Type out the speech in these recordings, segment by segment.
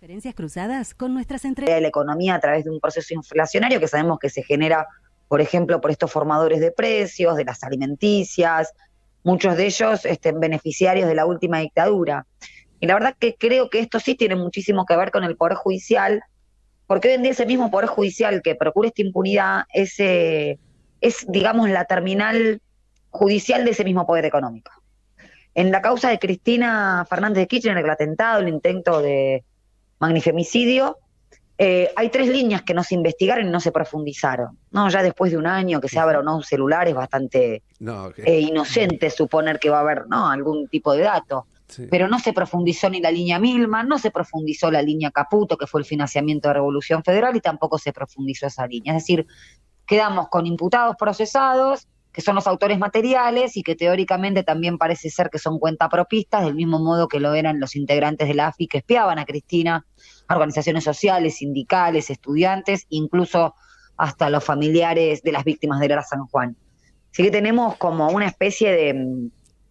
Referencias cruzadas con nuestras de la economía a través de un proceso inflacionario que sabemos que se genera, por ejemplo, por estos formadores de precios, de las alimenticias, muchos de ellos beneficiarios de la última dictadura. Y la verdad que creo que esto sí tiene muchísimo que ver con el Poder Judicial, porque hoy en día ese mismo Poder Judicial que procura esta impunidad es, digamos, la terminal judicial de ese mismo poder económico. En la causa de Cristina Fernández de Kirchner, el atentado, el intento de magnifemicidio, hay 3 líneas que no se investigaron y no se profundizaron. No, ya después de un año que se abra o no un celular es bastante No, ok. inocente suponer que va a haber, ¿no?, algún tipo de dato. Sí. Pero no se profundizó ni la línea Milman, no se profundizó la línea Caputo, que fue el financiamiento de Revolución Federal, y tampoco se profundizó esa línea. Es decir, quedamos con imputados procesados, que son los autores materiales y que teóricamente también parece ser que son cuentapropistas, del mismo modo que lo eran los integrantes de la AFI que espiaban a Cristina, organizaciones sociales, sindicales, estudiantes, incluso hasta los familiares de las víctimas del Era San Juan. Así que tenemos como una especie de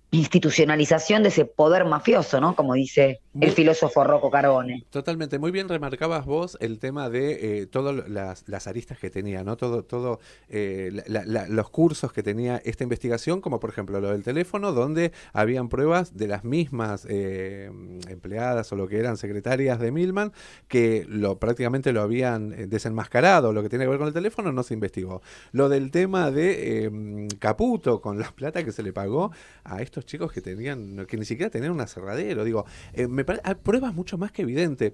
institucionalización de ese poder mafioso, ¿no? Como dice el filósofo Rocco Carbone. Totalmente, muy bien remarcabas vos el tema de todas las aristas que tenía, ¿no? Todo los cursos que tenía esta investigación, como por ejemplo lo del teléfono, donde habían pruebas de las mismas empleadas o lo que eran secretarias de Milman, que prácticamente lo habían desenmascarado. Lo que tiene que ver con el teléfono no se investigó. Lo del tema de Caputo, con la plata que se le pagó a estos chicos que ni siquiera tenían un aserradero, digo, hay pruebas mucho más que evidentes.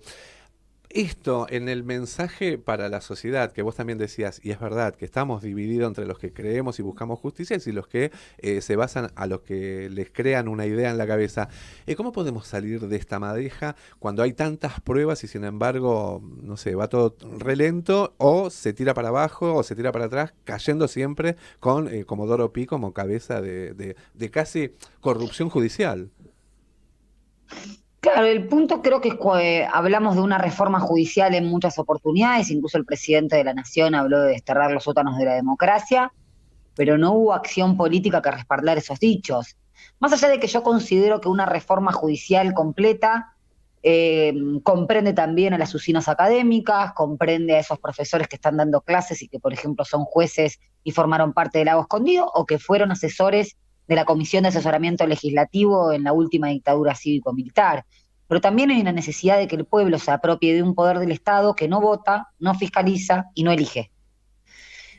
Esto en el mensaje para la sociedad, que vos también decías, y es verdad, que estamos divididos entre los que creemos y buscamos justicia y los que se basan a los que les crean una idea en la cabeza. ¿Cómo podemos salir de esta madeja cuando hay tantas pruebas y sin embargo, no sé, va todo relento o se tira para abajo o se tira para atrás, cayendo siempre con Comodoro Pi como cabeza de casi corrupción judicial? Claro, el punto creo que es que hablamos de una reforma judicial en muchas oportunidades, incluso el presidente de la Nación habló de desterrar los sótanos de la democracia, pero no hubo acción política que respaldara esos dichos. Más allá de que yo considero que una reforma judicial completa comprende también a las usinas académicas, comprende a esos profesores que están dando clases y que, por ejemplo, son jueces y formaron parte del Lago Escondido, o que fueron asesores de la Comisión de Asesoramiento Legislativo en la última dictadura cívico-militar. Pero también hay una necesidad de que el pueblo se apropie de un poder del Estado que no vota, no fiscaliza y no elige,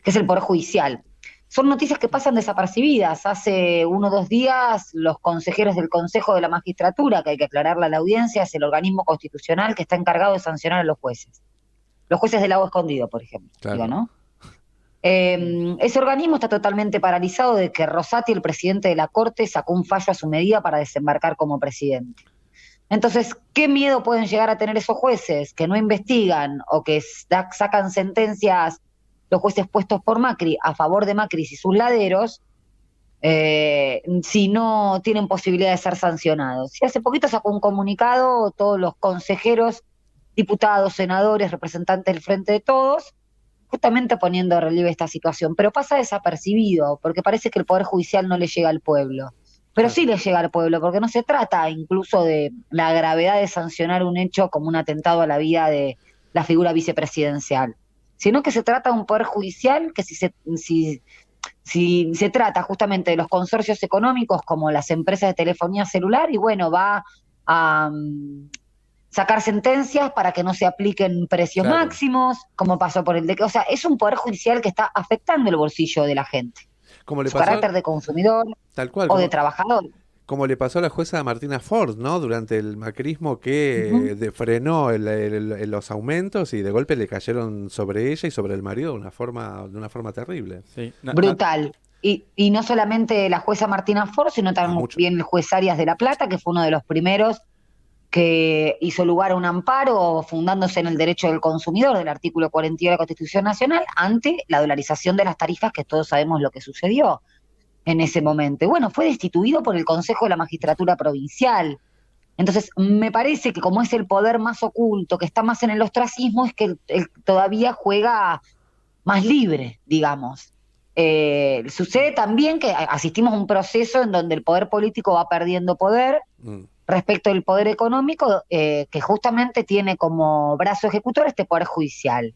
que es el Poder Judicial. Son noticias que pasan desapercibidas. Hace 1 o 2 días, los consejeros del Consejo de la Magistratura, que hay que aclararle a la audiencia, es el organismo constitucional que está encargado de sancionar a los jueces. Los jueces del Lago Escondido, por ejemplo. Claro. Digo, ¿no? Ese organismo está totalmente paralizado de que Rosati, el presidente de la Corte, sacó un fallo a su medida para desembarcar como presidente. Entonces, ¿qué miedo pueden llegar a tener esos jueces que no investigan o que sacan sentencias, los jueces puestos por Macri, a favor de Macri y sus laderos, si no tienen posibilidad de ser sancionados? Y hace poquito sacó un comunicado todos los consejeros, diputados, senadores, representantes del Frente de Todos, justamente poniendo en relieve esta situación, pero pasa desapercibido, porque parece que el Poder Judicial no le llega al pueblo. Pero sí le llega al pueblo, porque no se trata incluso de la gravedad de sancionar un hecho como un atentado a la vida de la figura vicepresidencial, sino que se trata de un Poder Judicial que si se trata justamente de los consorcios económicos como las empresas de telefonía celular, y bueno, va a sacar sentencias para que no se apliquen precios Claro. máximos, como pasó por o sea, es un Poder Judicial que está afectando el bolsillo de la gente, Como le su pasó, carácter de consumidor tal cual, o de trabajador. como le pasó a la jueza Martina Ford, ¿no? Durante el macrismo que Uh-huh. frenó los aumentos y de golpe le cayeron sobre ella y sobre el marido de una forma terrible. Sí. Brutal. Y no solamente la jueza Martina Ford, sino Mucho. también el juez Arias de la Plata, que fue uno de los primeros que hizo lugar a un amparo fundándose en el derecho del consumidor del artículo 42 de la Constitución Nacional ante la dolarización de las tarifas, que todos sabemos lo que sucedió en ese momento. Y bueno, fue destituido por el Consejo de la Magistratura Provincial. Entonces, me parece que como es el poder más oculto, que está más en el ostracismo, es que él todavía juega más libre, digamos. Sucede también que asistimos a un proceso en donde el poder político va perdiendo poder, respecto del poder económico, que justamente tiene como brazo ejecutor este poder judicial.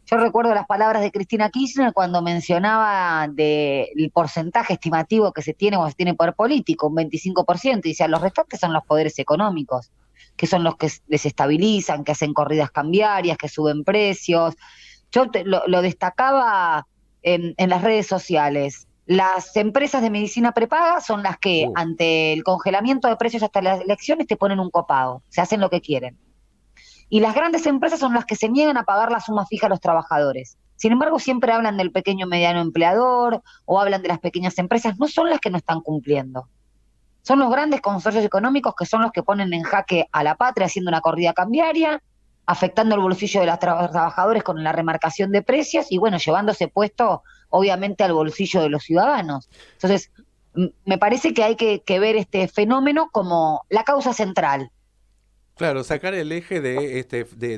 Yo recuerdo las palabras de Cristina Kirchner cuando mencionaba del porcentaje estimativo que se tiene cuando se tiene poder político, un 25%, y decía, los restantes son los poderes económicos, que son los que desestabilizan, que hacen corridas cambiarias, que suben precios. Yo lo destacaba en las redes sociales. Las empresas de medicina prepaga son las que, ante el congelamiento de precios hasta las elecciones, te ponen un copago, se hacen lo que quieren. Y las grandes empresas son las que se niegan a pagar la suma fija a los trabajadores. Sin embargo, siempre hablan del pequeño mediano empleador o hablan de las pequeñas empresas. No son las que no están cumpliendo. Son los grandes consorcios económicos que son los que ponen en jaque a la patria haciendo una corrida cambiaria, afectando el bolsillo de los trabajadores con la remarcación de precios y, bueno, llevándose puesto, obviamente, al bolsillo de los ciudadanos. Entonces, me parece que hay que ver este fenómeno como la causa central. Claro, sacar el eje de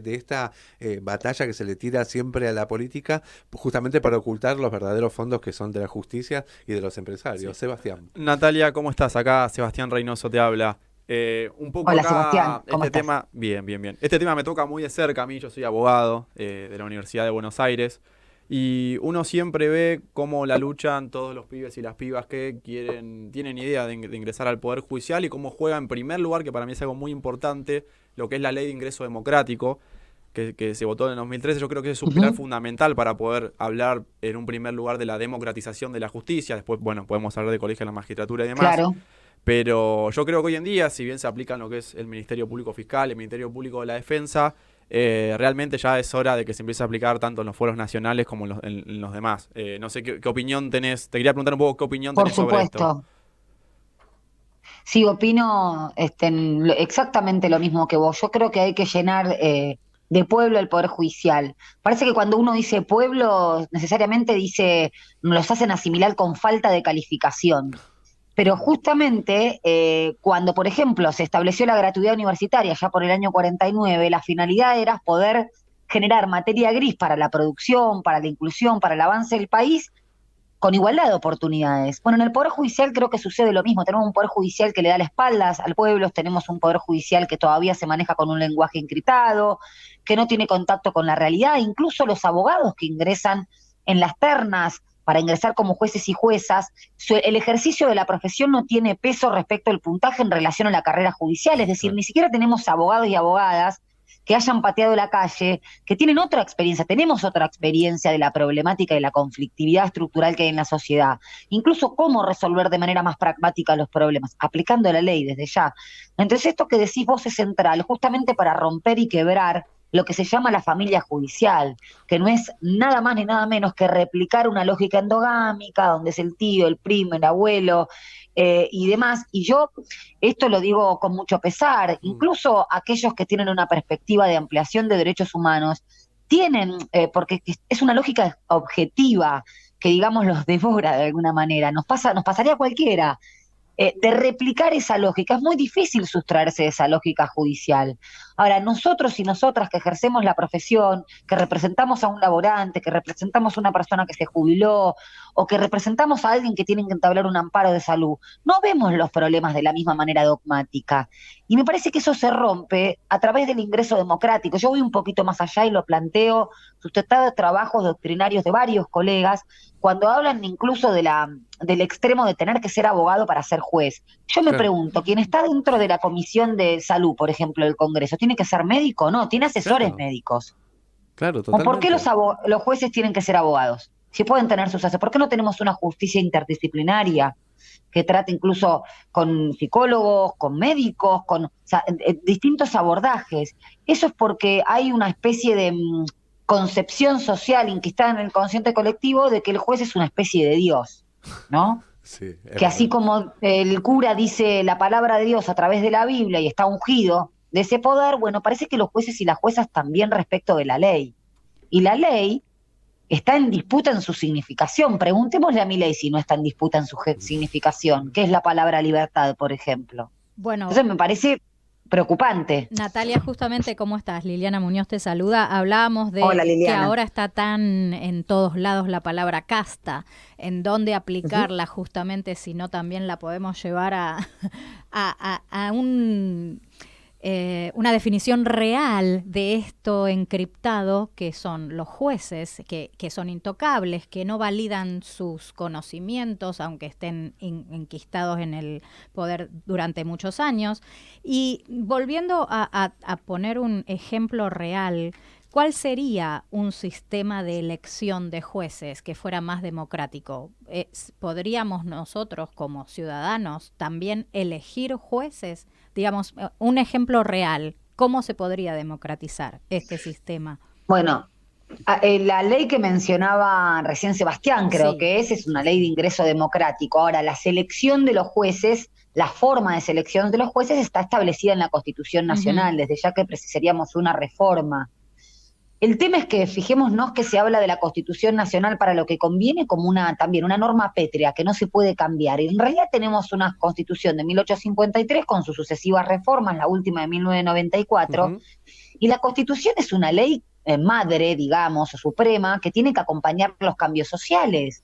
esta batalla que se le tira siempre a la política, justamente para ocultar los verdaderos fondos que son de la justicia y de los empresarios. Sí. Sebastián. Natalia, ¿cómo estás? Acá Sebastián Reynoso te habla. Un poco Hola, acá, Sebastián, ¿cómo este estás? tema, bien. Este tema me toca muy de cerca a mí, yo soy abogado de la Universidad de Buenos Aires. Y uno siempre ve cómo la luchan todos los pibes y las pibas que tienen idea de ingresar al Poder Judicial y cómo juega en primer lugar, que para mí es algo muy importante, lo que es la ley de ingreso democrático, que se votó en el 2013. Yo creo que es un pilar fundamental para poder hablar en un primer lugar de la democratización de la justicia. Después, bueno, podemos hablar de colegio de la magistratura y demás. Claro. Pero yo creo que hoy en día, si bien se aplican lo que es el Ministerio Público Fiscal, el Ministerio Público de la Defensa, realmente ya es hora de que se empiece a aplicar tanto en los foros nacionales como en los demás. No sé qué opinión tenés. Te quería preguntar un poco qué opinión Por tenés sobre esto. supuesto. Sí, opino exactamente lo mismo que vos. Yo creo que hay que llenar de pueblo el Poder Judicial. Parece que cuando uno dice pueblo, necesariamente los hacen asimilar con falta de calificación. Pero justamente cuando, por ejemplo, se estableció la gratuidad universitaria ya por el año 49, la finalidad era poder generar materia gris para la producción, para la inclusión, para el avance del país, con igualdad de oportunidades. Bueno, en el Poder Judicial creo que sucede lo mismo. Tenemos un Poder Judicial que le da la espalda al pueblo, tenemos un Poder Judicial que todavía se maneja con un lenguaje encriptado, que no tiene contacto con la realidad. Incluso los abogados que ingresan en las ternas para ingresar como jueces y juezas, el ejercicio de la profesión no tiene peso respecto al puntaje en relación a la carrera judicial. Es decir, ni siquiera tenemos abogados y abogadas que hayan pateado la calle, que tienen otra experiencia, tenemos otra experiencia de la problemática y de la conflictividad estructural que hay en la sociedad, incluso cómo resolver de manera más pragmática los problemas, aplicando la ley desde ya. Entonces esto que decís vos es central, justamente para romper y quebrar lo que se llama la familia judicial, que no es nada más ni nada menos que replicar una lógica endogámica, donde es el tío, el primo, el abuelo, y demás. Y yo esto lo digo con mucho pesar, incluso aquellos que tienen una perspectiva de ampliación de derechos humanos, tienen, porque es una lógica objetiva, que digamos los devora de alguna manera, nos pasaría a cualquiera. De replicar esa lógica. Es muy difícil sustraerse de esa lógica judicial. Ahora, nosotros y nosotras que ejercemos la profesión, que representamos a un laborante, que representamos a una persona que se jubiló, o que representamos a alguien que tiene que entablar un amparo de salud, no vemos los problemas de la misma manera dogmática. Y me parece que eso se rompe a través del ingreso democrático. Yo voy un poquito más allá y lo planteo, sustentado de trabajos doctrinarios de varios colegas, cuando hablan incluso del extremo de tener que ser abogado para ser juez. Yo me pregunto, ¿quién está dentro de la Comisión de Salud, por ejemplo, del Congreso, tiene que ser médico? No, tiene asesores médicos. Claro, ¿O totalmente. por qué los jueces tienen que ser abogados? Si pueden tener sus asesores, ¿por qué no tenemos una justicia interdisciplinaria que trate incluso con psicólogos, con médicos, con distintos abordajes? Eso es porque hay una especie de concepción social inquistada en el consciente colectivo de que el juez es una especie de Dios, ¿no? Sí, que así como el cura dice la palabra de Dios a través de la Biblia y está ungido de ese poder, bueno, parece que los jueces y las juezas también respecto de la ley. Y la ley está en disputa en su significación. Preguntémosle a Milei si no está en disputa en su significación, que es la palabra libertad, por ejemplo. Bueno, Entonces me parece preocupante. Natalia, justamente, ¿cómo estás? Liliana Muñoz te saluda. Hablábamos de Hola, que Liliana. ahora está tan en todos lados la palabra casta, en dónde aplicarla justamente, si no también la podemos llevar a una definición real de esto encriptado, que son los jueces, que son intocables, que no validan sus conocimientos, aunque estén enquistados en el poder durante muchos años. Y volviendo a poner un ejemplo real, ¿cuál sería un sistema de elección de jueces que fuera más democrático? ¿Podríamos nosotros como ciudadanos también elegir jueces? Digamos, un ejemplo real, ¿cómo se podría democratizar este sistema? Bueno, la ley que mencionaba recién Sebastián, creo Sí. que es una ley de ingreso democrático. Ahora, la selección de los jueces, la forma de selección de los jueces está establecida en la Constitución Nacional, desde ya que precisaríamos una reforma. El tema es que fijémonos que se habla de la Constitución Nacional para lo que conviene como también una norma pétrea que no se puede cambiar. Y en realidad tenemos una Constitución de 1853 con sus sucesivas reformas, la última de 1994, y la Constitución es una ley madre, digamos, o suprema, que tiene que acompañar los cambios sociales.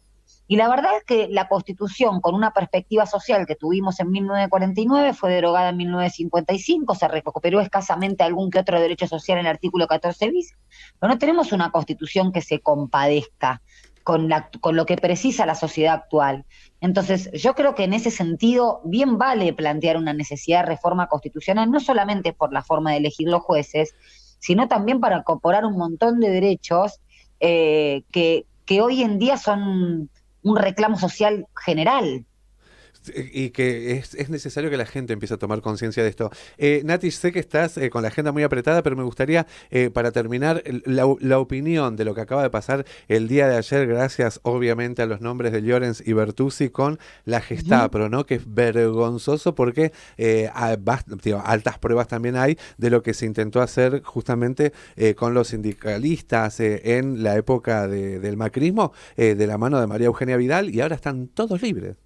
Y la verdad es que la Constitución, con una perspectiva social que tuvimos en 1949, fue derogada en 1955, se recuperó escasamente algún que otro derecho social en el artículo 14 bis, pero no tenemos una Constitución que se compadezca con lo que precisa la sociedad actual. Entonces, yo creo que en ese sentido bien vale plantear una necesidad de reforma constitucional, no solamente por la forma de elegir los jueces, sino también para incorporar un montón de derechos que hoy en día son un reclamo social general. Y que es necesario que la gente empiece a tomar conciencia de esto. Nati, sé que estás con la agenda muy apretada, pero me gustaría, para terminar, la opinión de lo que acaba de pasar el día de ayer, gracias obviamente a los nombres de Llorens y Bertuzzi con la Gestapo, ¿no? Que es vergonzoso porque altas pruebas también hay de lo que se intentó hacer justamente con los sindicalistas en la época del macrismo, de la mano de María Eugenia Vidal, y ahora están todos libres.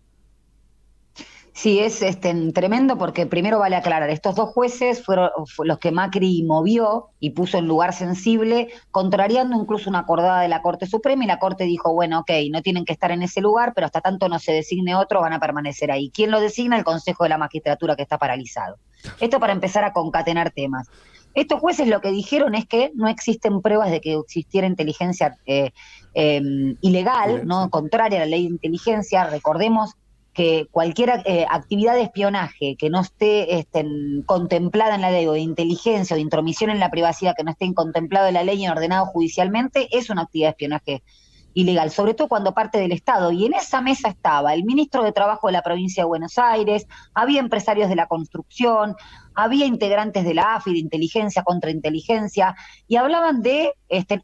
Sí, es tremendo porque primero vale aclarar, estos dos jueces fueron los que Macri movió y puso en lugar sensible, contrariando incluso una acordada de la Corte Suprema, y la Corte dijo, bueno, ok, no tienen que estar en ese lugar, pero hasta tanto no se designe otro, van a permanecer ahí. ¿Quién lo designa? El Consejo de la Magistratura, que está paralizado. Esto para empezar a concatenar temas. Estos jueces lo que dijeron es que no existen pruebas de que existiera inteligencia ilegal, ¿no? Contraria a la ley de inteligencia. Recordemos que cualquier actividad de espionaje que no esté contemplada en la ley, o de inteligencia o de intromisión en la privacidad que no esté contemplado en la ley y ordenado judicialmente, es una actividad de espionaje ilegal, sobre todo cuando parte del Estado. Y en esa mesa estaba el ministro de Trabajo de la provincia de Buenos Aires, había empresarios de la construcción, había integrantes de la AFI, de inteligencia, contrainteligencia, y hablaban de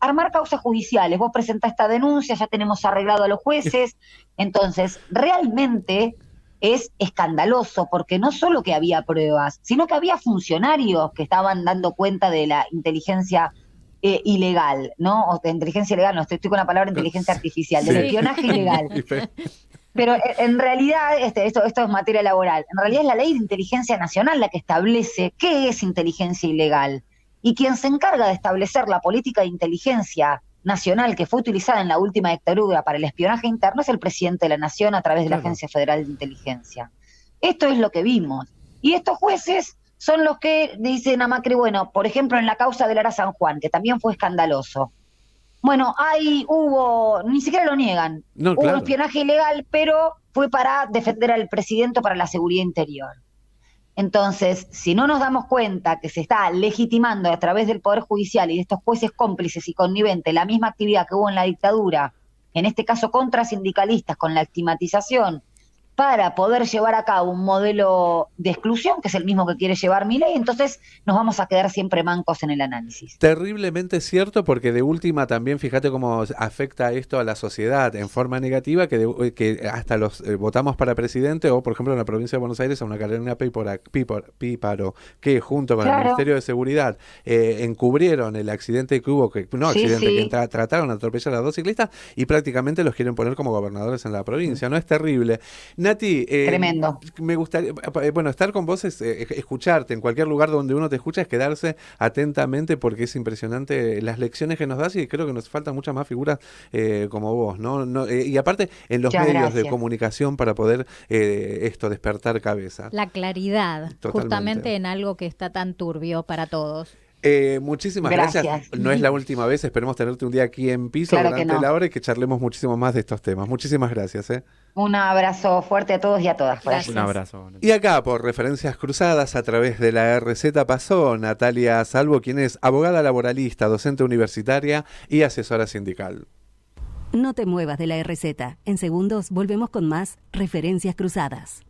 armar causas judiciales. Vos presentás esta denuncia, ya tenemos arreglado a los jueces. Entonces, realmente es escandaloso, porque no solo que había pruebas, sino que había funcionarios que estaban dando cuenta de la inteligencia ilegal, ¿no? O de inteligencia ilegal, no estoy con la palabra inteligencia artificial, del espionaje ilegal. Pero en realidad, esto es materia laboral, en realidad es la ley de inteligencia nacional la que establece qué es inteligencia ilegal. Y quien se encarga de establecer la política de inteligencia nacional que fue utilizada en la última dictadura para el espionaje interno es el presidente de la Nación a través de la Agencia Federal de Inteligencia. Esto es lo que vimos. Y estos jueces son los que dicen a Macri, bueno, por ejemplo, en la causa del Ara San Juan, que también fue escandaloso. Bueno, ni siquiera lo niegan, No, hubo espionaje ilegal, pero fue para defender al presidente, para la seguridad interior. Entonces, si no nos damos cuenta que se está legitimando a través del Poder Judicial y de estos jueces cómplices y conniventes la misma actividad que hubo en la dictadura, en este caso contra sindicalistas, con la estigmatización, para poder llevar a cabo un modelo de exclusión, que es el mismo que quiere llevar Milei, entonces nos vamos a quedar siempre mancos en el análisis. Terriblemente cierto, porque de última también fíjate cómo afecta esto a la sociedad en forma negativa, que hasta los votamos para presidente, o por ejemplo en la provincia de Buenos Aires a una Carolina Píparo, que junto con el Ministerio de Seguridad encubrieron el accidente que hubo, que trataron de atropellar a dos ciclistas y prácticamente los quieren poner como gobernadores en la provincia, ¿no? Es terrible. Nati, Tremendo. me gustaría, bueno, estar con vos es escucharte en cualquier lugar donde uno te escucha, es quedarse atentamente porque es impresionante las lecciones que nos das y creo que nos faltan muchas más figuras como vos, ¿no? Y aparte en los Muchas medios de gracias. comunicación para poder despertar cabeza. La claridad, Totalmente. justamente en algo que está tan turbio para todos. Muchísimas gracias. Gracias. No es la última vez, esperemos tenerte un día aquí en piso Claro que durante no. la hora y que charlemos muchísimo más de estos temas. Muchísimas gracias. Un abrazo fuerte a todos y a todas. Por allí. Gracias. Un abrazo. Y acá, por referencias cruzadas, a través de la RZ pasó Natalia Salvo, quien es abogada laboralista, docente universitaria y asesora sindical. No te muevas de la RZ. En segundos volvemos con más Referencias Cruzadas.